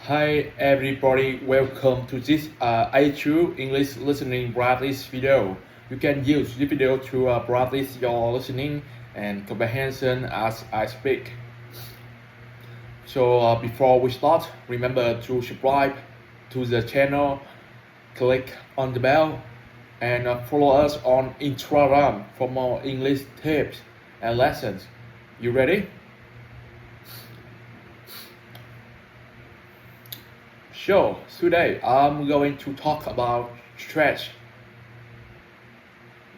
Hi everybody, welcome to this A2 English listening practice video. You can use this video to practice your listening and comprehension as I speak. So before we start, remember to subscribe to the channel, click on the bell, and follow us on Instagram for more English tips and lessons. You ready? So today I'm going to talk about stress.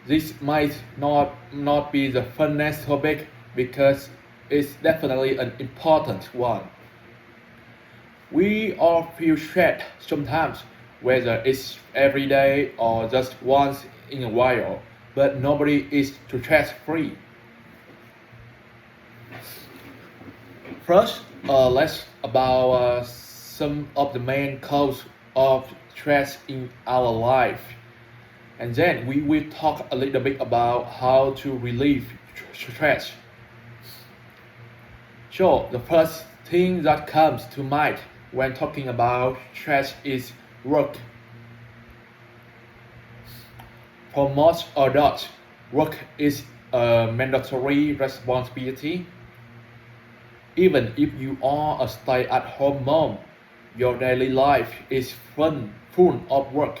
This might not be the funnest topic because it's definitely an important one. We all feel stressed sometimes, whether it's every day or just once in a while, but nobody is stress free. First, let's about some of the main causes of stress in our life. And then we will talk a little bit about how to relieve stress. So the first thing that comes to mind when talking about stress is work. For most adults, work is a mandatory responsibility. Even if you are a stay-at-home mom, your daily life is full of work.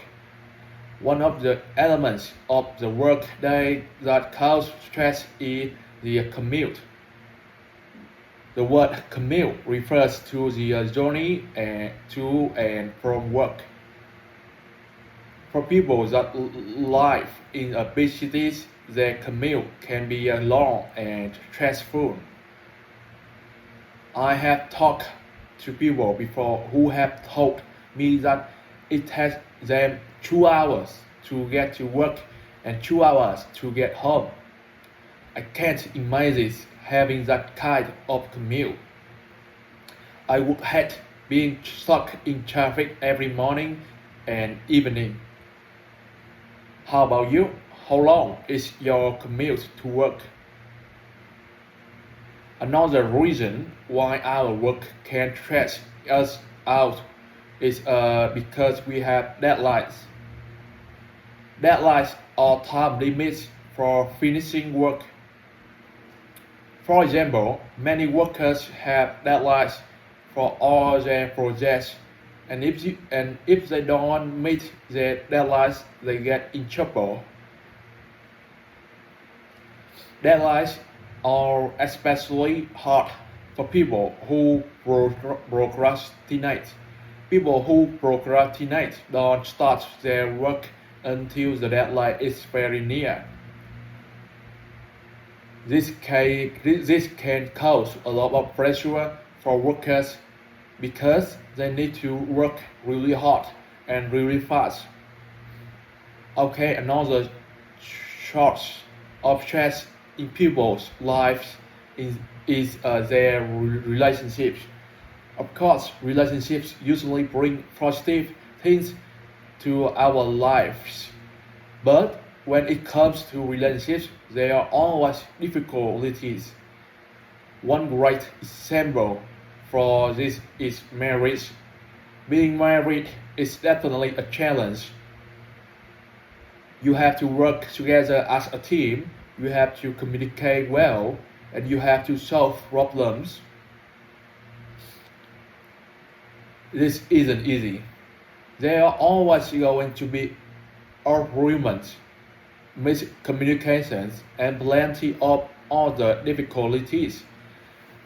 One of the elements of the workday that causes stress is the commute. The word commute refers to the journey to and from work. For people that live in big cities, their commute can be long and stressful. I have talked to people before who have told me that it takes them 2 hours to get to work and 2 hours to get home. I can't imagine having that kind of commute. I would hate being stuck in traffic every morning and evening. How about you? How long is your commute to work? Another reason why our work can stress us out is because we have deadlines. Deadlines are time limits for finishing work. For example, many workers have deadlines for all their projects, and if they don't meet their deadlines, they get in trouble. Deadlines are especially hard for people who procrastinate. People who procrastinate don't start their work until the deadline is very near. This can cause a lot of pressure for workers because they need to work really hard and really fast. Okay, another source of stress in people's lives is their relationships. Of course, relationships usually bring positive things to our lives, but when it comes to relationships, there are always difficulties. One great example for this is marriage. Being married is definitely a challenge. You have to work together as a team, you have to communicate well, and you have to solve problems. This isn't easy. There are always going to be arguments, miscommunications, and plenty of other difficulties.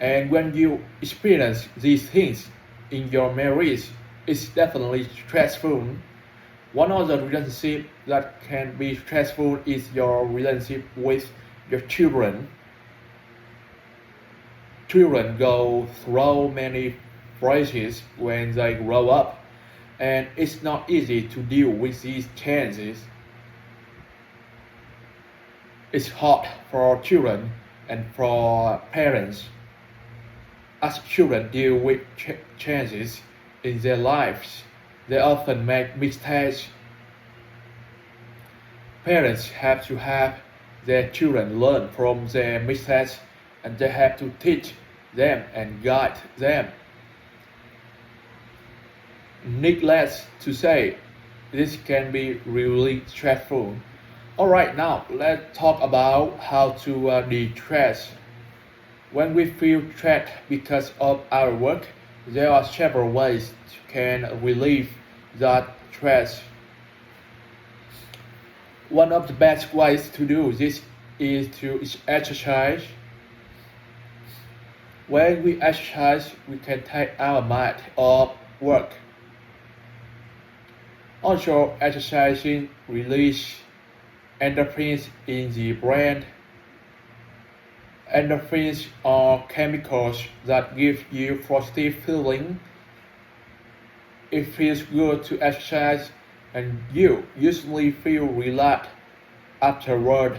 And when you experience these things in your marriage, it's definitely stressful. One other relationship that can be stressful is your relationship with your children. Children go through many phases when they grow up, and it's not easy to deal with these changes. It's hard for children and for parents. As children deal with changes in their lives, they often make mistakes. Parents have to have their children learn from their mistakes, and they have to teach them and guide them. Needless to say, this can be really stressful. Alright, now let's talk about how to de-stress. When we feel stressed because of our work, there are several ways to can relieve that stress. One of the best ways to do this is to exercise. When we exercise, we can take our mind off work. Also, exercising release endorphins in the brain. Endorphins are chemicals that give you positive feeling. It feels good to exercise and you usually feel relaxed afterwards.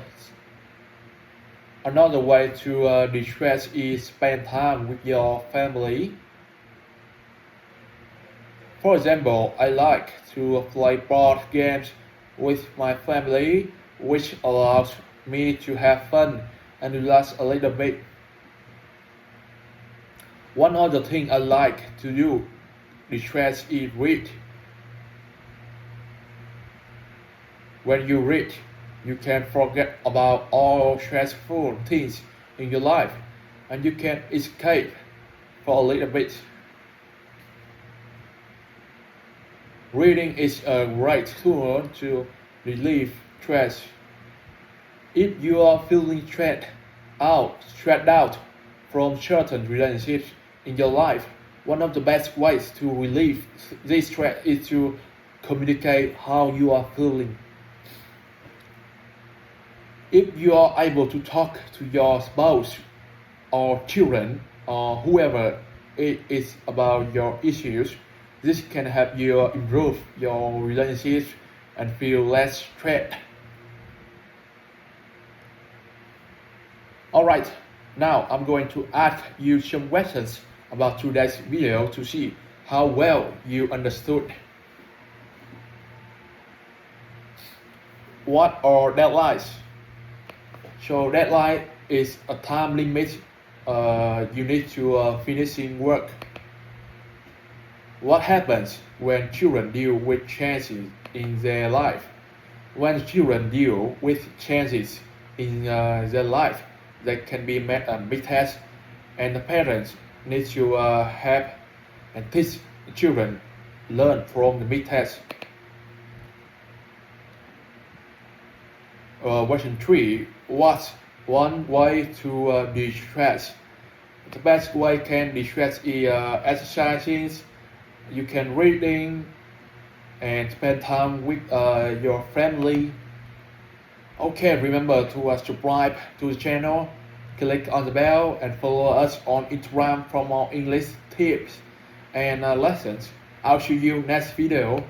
Another way to de-stress is spend time with your family. For example, I like to play board games with my family, which allows me to have fun and relax a little bit. One other thing I like to do de-stress is read. When you read, you can forget about all stressful things in your life and you can escape for a little bit. Reading is a great tool to relieve stress. If you are feeling stressed out from certain relationships in your life, one of the best ways to relieve this stress is to communicate how you are feeling. If you are able to talk to your spouse or children or whoever it is about your issues, this can help you improve your relationships and feel less stressed. Alright, now I'm going to ask you some questions about today's video to see how well you understood. What are deadlines? So deadline is a time limit you need to finishing work. What happens when children deal with changes in their life? When children deal with changes in their life, that can be a big task, and the parents need to help and teach the children learn from the big task. Version 3. What's one way to de-stress? The best way can de-stress is exercising. You can reading and spend time with your family. Okay, remember to subscribe to the channel, click on the bell and follow us on Instagram for more English tips and lessons. I'll see you next video.